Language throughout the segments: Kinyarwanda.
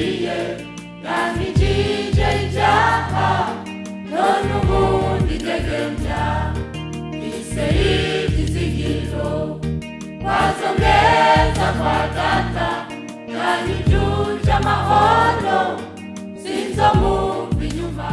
yancunguye yankijije ibyaha none ubundi ndegembya ise y'ikizigiro wazongeza kwa data yankijuje amahoro sinzomumva inyuma.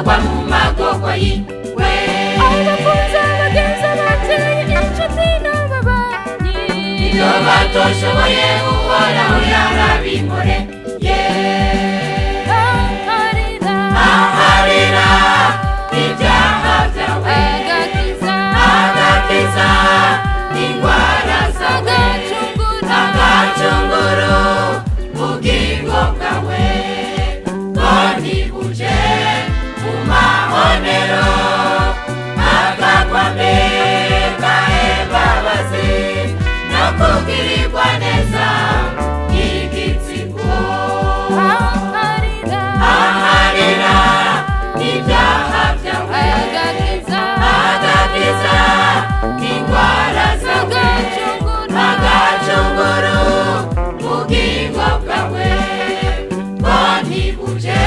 Kwa mu mago kwa yi we atoshoboye uhoraho yarabinkoreye. aharira ibyaha byawe, agakiza indwara zawe, agacunguru ubugingo bwawe, ngo ntibuje mu mahonero, akakwame imbabazi no kugirirwa neza igitsiko. aharira ibyaha byawe, agakiza indwara zawe, agacunguru ubugingo bwawe, ngo ntibuje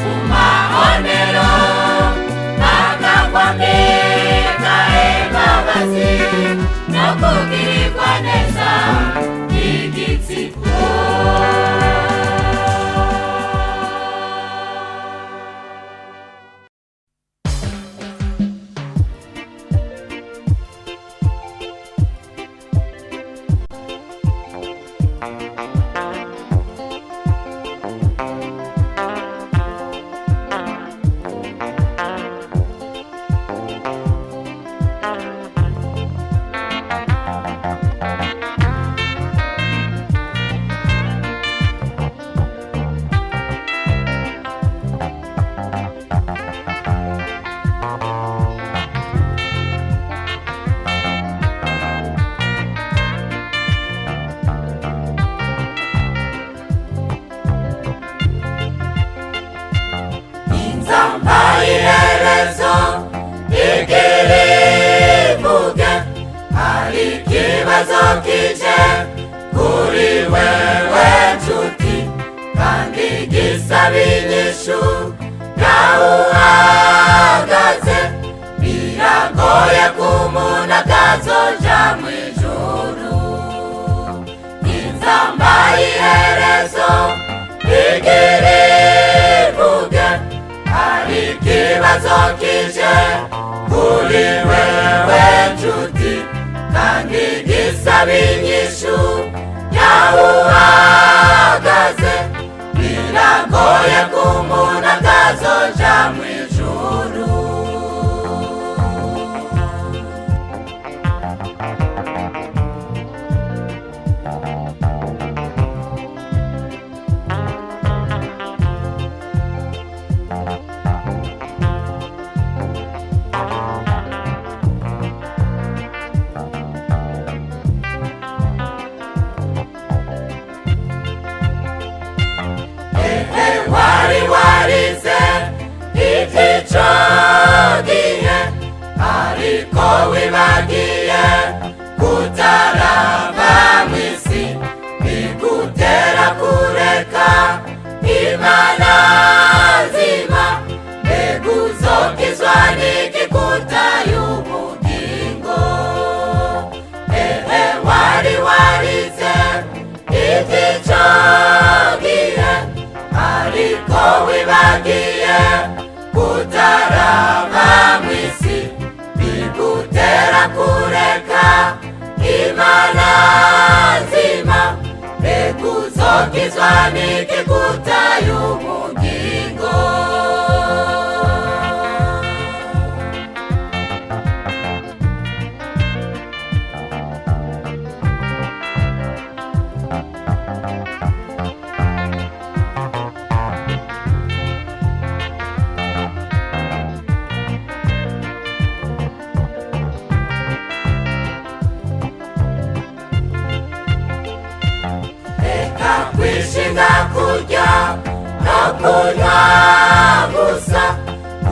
mu mahonero, akakwame imbabazi no kugirirwa neza igitsiko. iherezo igirivuge, hari ikibazo kije kuri wewe nshuti, kandi gisaba inyishu yaho uhagaze. biragoye ko umuntu atazoja mu ijuru. inzamba y'iherezo igirivuge, hari ikibazo kije kuri wewe nshuti, kandi gisaba inyishu yaho uhagaze. biragoye ko umuntu atazoja mu ijuru. warize iby'ico gihe, ariko wibagiye kutarava mw'isi, bigutera kureka Imana nzima. mbega uzokizwa n'iki kutaye ubugingo? warize iby'ico gihe, ariko wibagiye kutarava mw'isi, bigutera kureka Imana nzima. mbega uzokizwa n'iki kutaye ubugingo? kwishinga kurya no kunywa gusa,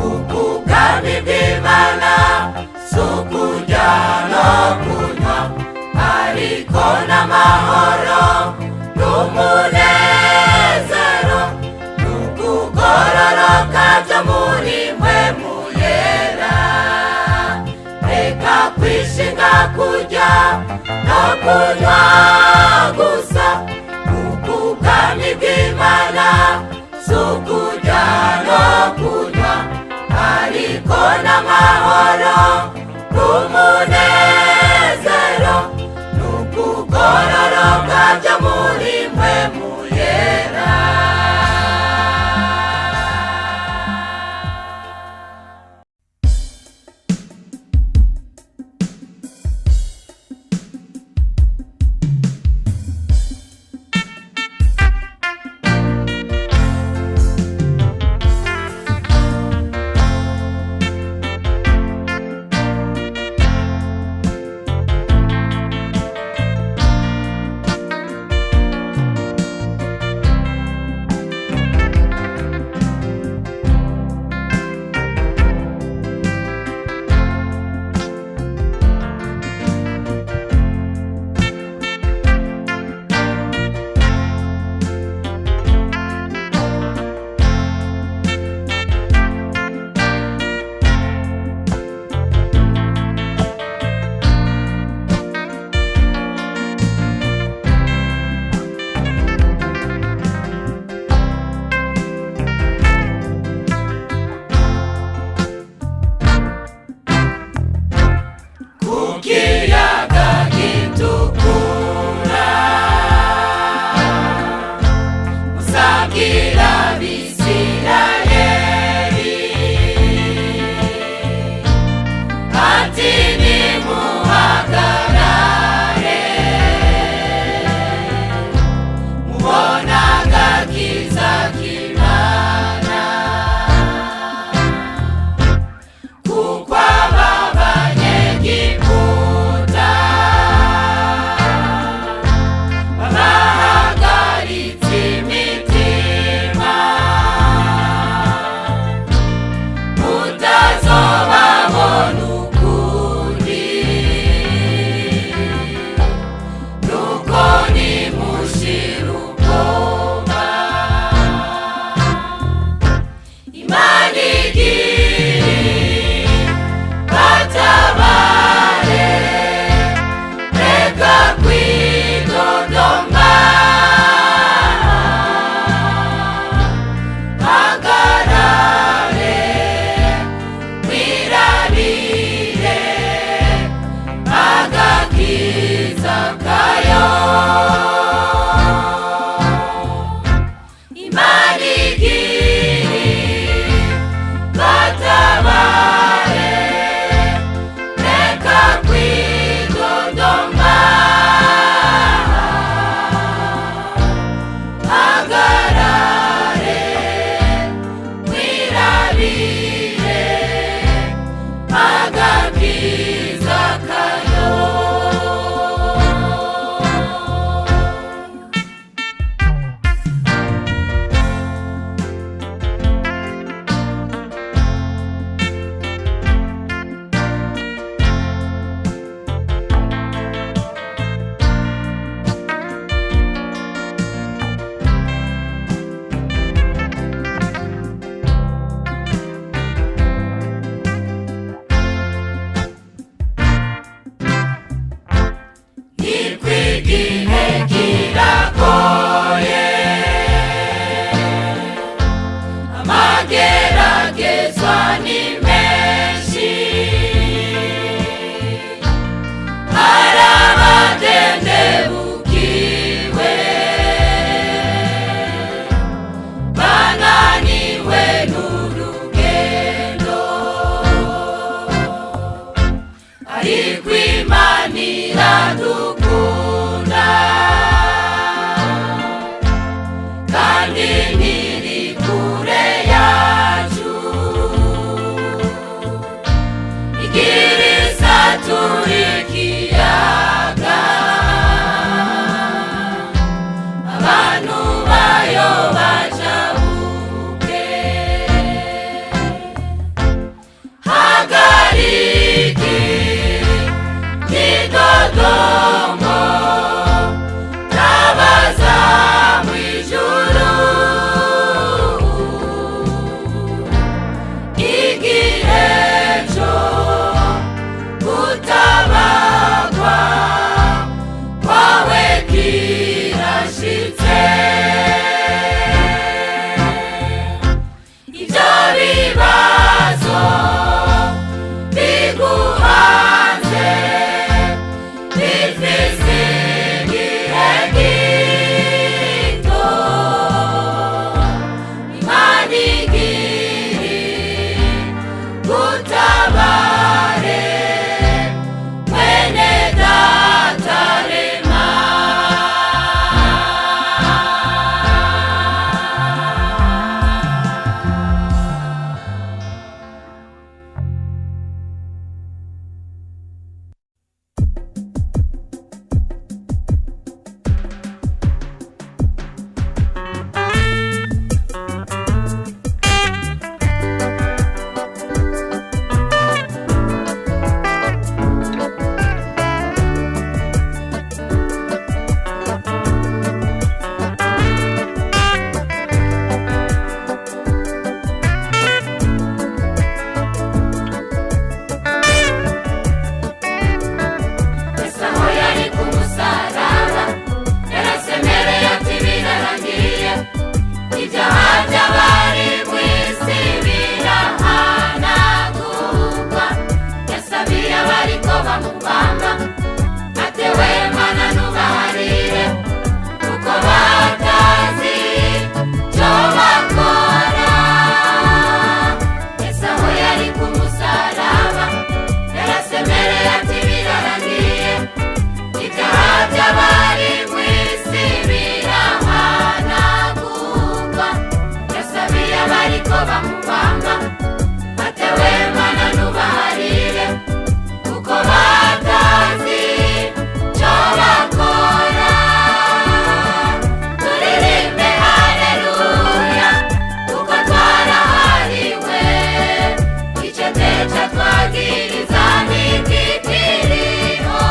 ubwami bw'Imana si ukurya no kunywa, ariko n'amahoro n'umunezero n'ukugororoka byo muri mpwemu yera. reka kwishinga kurya no kunywa gusa, ubwami bw'Imana si ukurya no kunywa, ariko n'amahoro n'umunezero n'ukugororoka ariko Imana iradukunda kandi ntiri kure yacu, igira isatura ikiyaga abantu bayo bajabuke. Hagariki Dodomo tabaza mwijuru, igihe cyo gutabagwa kwawe kirashitse. Ibyo bibazo biguhanze bifise igihe gito, Imana igiri gutabare mwene data rema. Yesu aho yari ku musaraba yarasemereye ati birarangiye, ibyaha by'abari mu isi birahanagurwa. Yasabiye abariko bamubamba atewe Mana nubaharire kuko batazi icyo bakora. Yesu aho yari ku musaraba yarasemereye ati birarangiye, ibyaha by'abari mu isi birahanagurwa. Yasabiye abariko bamubamba atewe Mana nubaharire kuko batazi icyo bakora. Turirimbe haleluya kuko twarahariwe, icete catwagiriza ntikikiriho.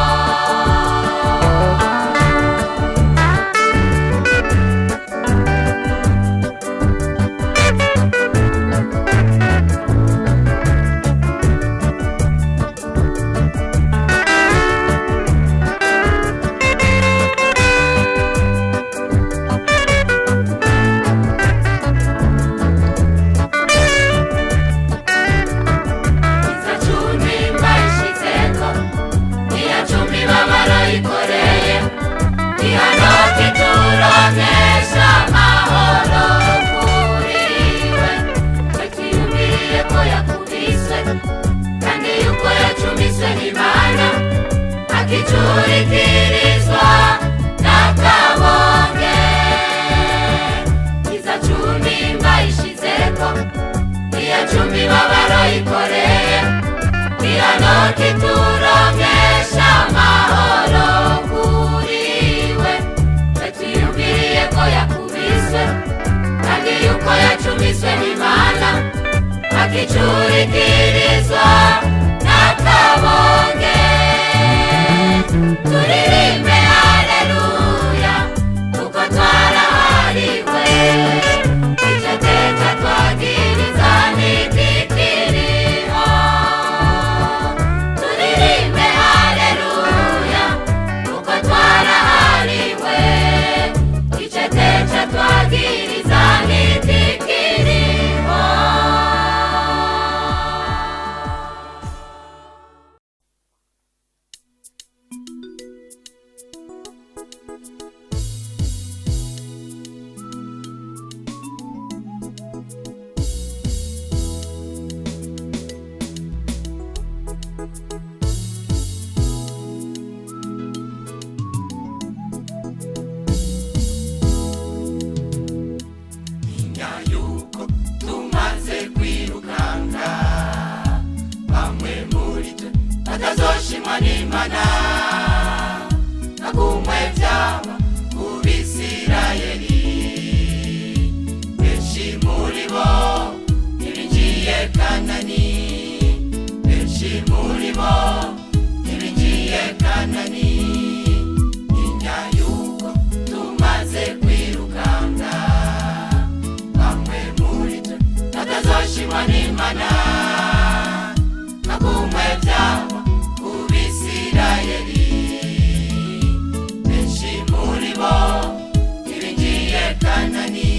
Iza cumi mbayishizeko, iya cumi barayikoreye, ihano kituronkesha amahoro kuriwe. Twe twiyumviriye ko yakubiswe kandi yuko yacumiswe n'Imana, akicurikirizwa n'akabonge. Iza cumi mbayishizeko, iya cumi barayikoreye, ihano kituronkesha amahoro kuriwe. Twe twiyumviriye ko yakubiswe kandi yuko yacumiswe n'Imana, akicurikirizwa n'akabonge. Turirimbe haleluya kuko twarahariwe, icete catwagiriza ntikikiriho. Turirimbe haleluya kuko twarahariwe, icete catwagiriza ntikikiriho. n'Imana nagumwe byaba ku Bisirayeli benshi muri bo ntibinjiye Kanani benshi muri bo ntibinjiye Kanani inya yuko tumaze kwirukanga bamwe muri twe batazoshimwa n'Imana nagumwe byaba ku Bisirayeli benshi muri bo ntibinjiye Kanani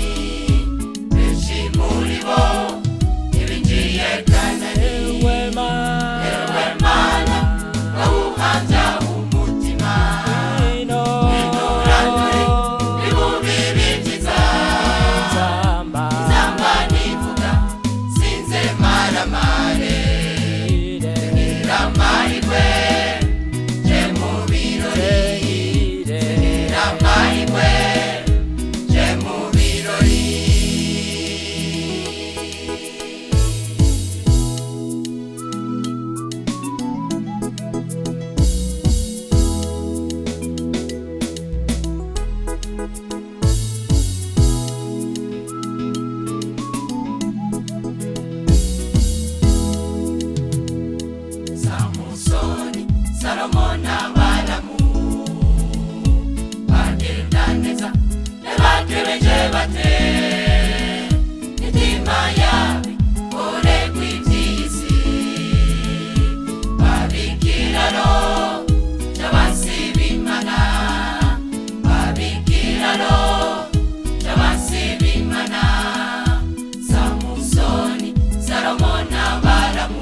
benshi muri bo ntibinjiye Kanani ewe Mana ngawuhanja umutima inurandure ibibubi binjiza izamba nivuga sinze maramare amahirwe je mu birori amahirwe je mu birori Samusoni, Salomo n'Abaramu bagenda neza ntibakebeje bate imitima yabo ikorerwa iby'isi babikiraro cy'abansi b'Imana babikiraro cy'abansi b'Imana Samusoni, Salomo n'Abaramu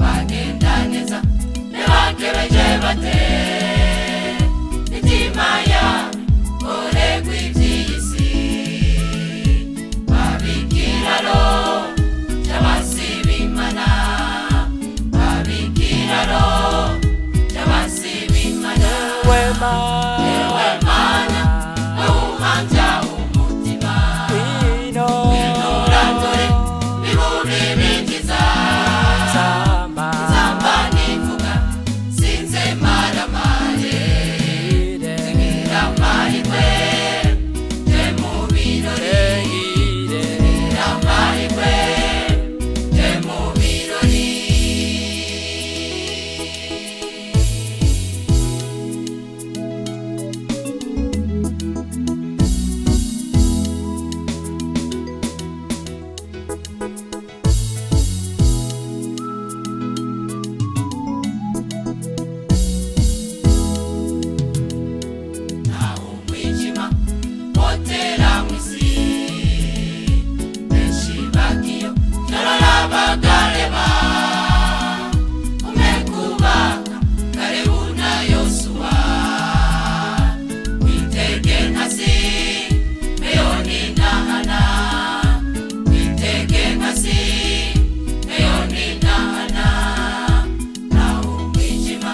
bagenda neza ntibakebeje bate imitima yabo ikorerwa iby'isi babikiraro cy'abansi b'Imana babikiraro cy'abansi b'Imana ewe Mana ngawuhanja umutima inurandure ibibubi binjiza izamba nivuga sinze maramare zigira amahirwe je mu birori zigira amahirwe je mu birori naho umwijima wotera mw'isi benshi bagiyo nararabagareba umekubaka Kalebu na Yosuwa witege nkasi Meyoni na Hana witege nkasi Meyoni na Hana naho umwijima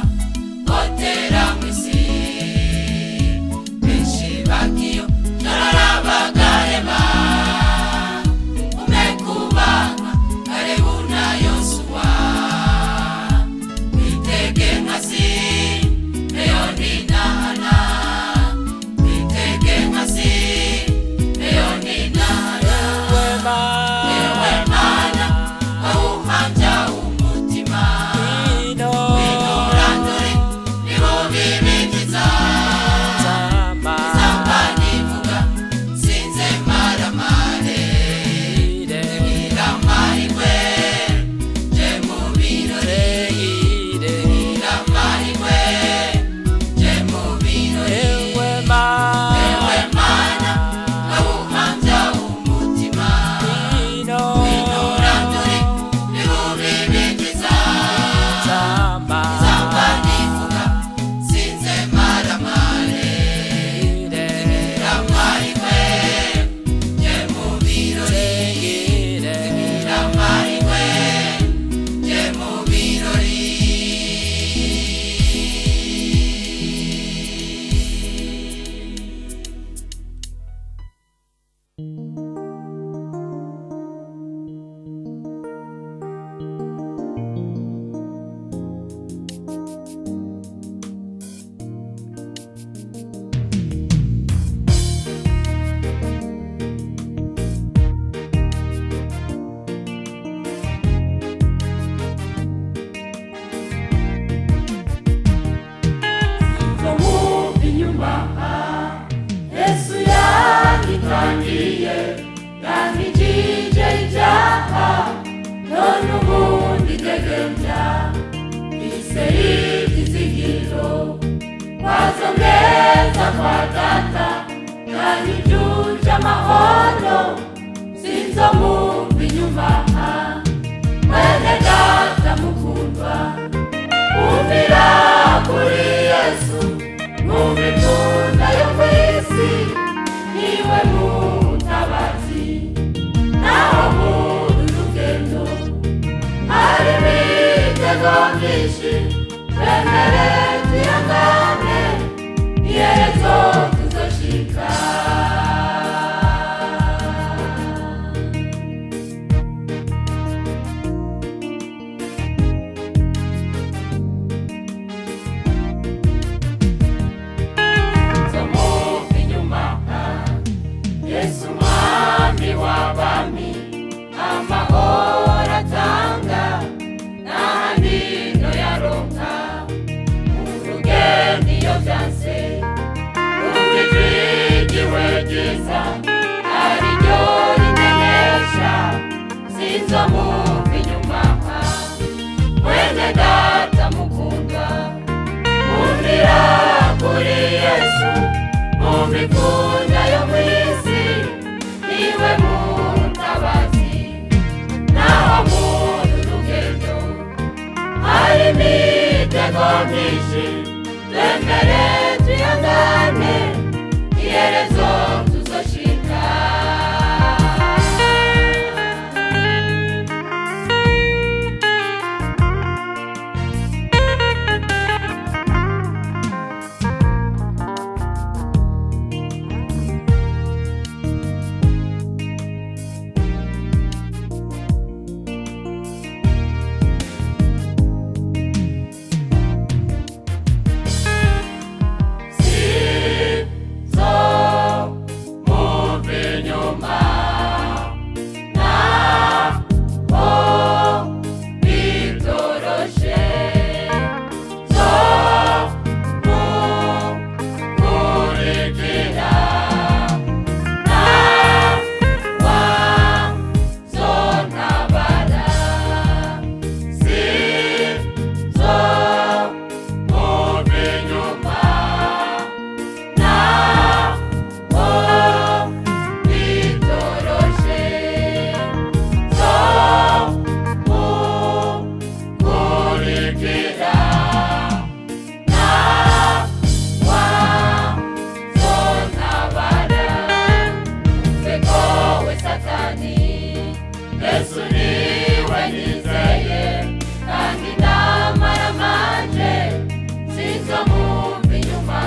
wotera mw'isi benshi bagiyo nararabagareba umekubaka Kalebu na Yosuwa witege nkasi Meyoni na Hana witege nkasi Meyoni na Hana ewe Mana ngawuhanja umutima inurandure ibibubi binjiza izamba nivuga sinze maramare zigira amahirwe je mu birori zigira amahirwe je mu birori ewe Mana ngawuhanja umutima inurandure ibibubi binjiza izamba nivuga sinze maramare zigira amahirwe je mu birori zigira amahirwe je mu birori n'ubundi degembya iseri ry'izigiro wazongeza kwa data kandi byuje amahoro sinzomumva inyuma mwene data mukundwa umvira kuri Yesu mubitunda yo kwisi niwe mutabazi naho muri rugendo hari imitego myinshi twemere tuyangane iherezo tuzoshika Yesu mwami w'abami amahoro atanga n'ahandi ntoyaronka urugendo iyo vyanse rumva ijwi ryiwe ryiza ariryo rinkenesha sinzomumva inyuma mwene data mukundwa umvira kuri Yesu mubikunda yo mwisi niwe mutabazi naho muri rugendo hari imitego myinshi twemere tuyangane iherezo tuzoshika Yesu niwe nizeye kandi ndamaramanje sinzomumva inyuma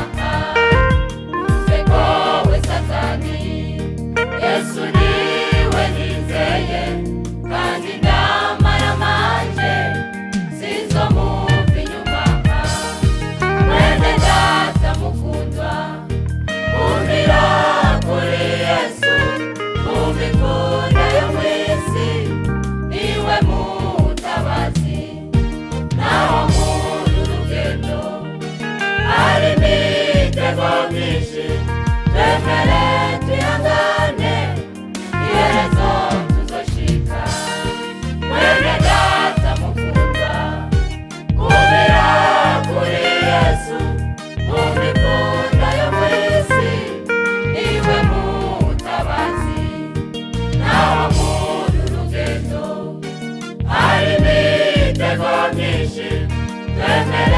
umveko we satani Yesu niwe nizeye kandi ndamaramanje sinzomumva inyuma mwene data mukundwa umvira kuri Yesu mubikunda yo mwisi niwe mutabazi naho muri rugendo hari imitego myinshi twemere tuyangane iherezo tuzoshika mwene data mukundwa umvira kuri Yesu mubikunda yo mwisi niwe mutabazi naho muri rugendo hari imitego myinshi twemere